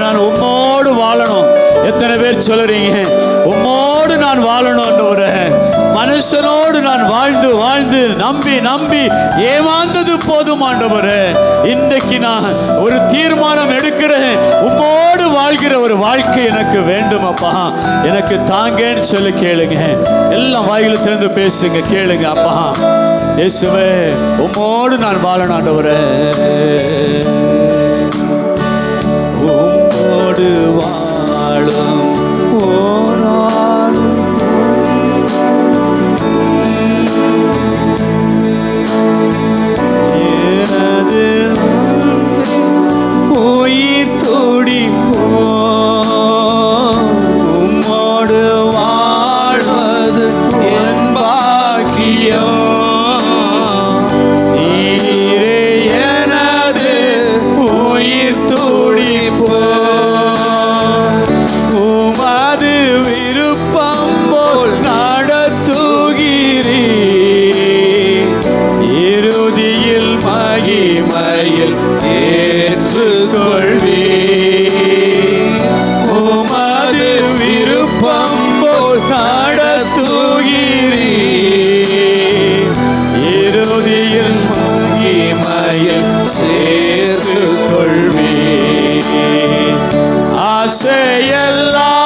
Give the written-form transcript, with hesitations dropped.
நான் உம்மோடு வாழணும். எத்தனை பேர் சொல்லுறீங்க உம்மோடு நான் வாழணும் ஆண்டவரே? மனுஷனோடு நான் வாழ்ந்து வாழ்ந்து நம்பி நம்பி ஏமாந்தது போதும் ஆண்டவரே. இன்றைக்கு நான் ஒரு தீர்மானம் எடுக்கிறேன், உம்மோடு வாழ்கிற ஒரு வாழ்க்கை எனக்கு வேண்டும் அப்பா, எனக்கு தாங்கன்னு சொல்லி கேளுங்க. எல்லாம் வாயில திறந்து பேசுங்க, கேளுங்க. அப்பா இயேசுவே, உம்மோடு நான் வாழணும் ஆண்டவரே. உம்மோடு வாழும் உயிர் துடிப்போ உம்மோடு வாழ்வது என் பாக்கியம். நீரே எனது உயிர் துடிப்போ, உமது விருப்பம் போல் நடத்துகிறீ, இறுதியில் மகிமையில் ஏற்றுக்கொள்வி. உமது விருப்பம் போல் நடத்துகிறீ, இறுதியில் மகிமையில் சேர்த்துக்கொள்வி. ஆசையெல்லாம்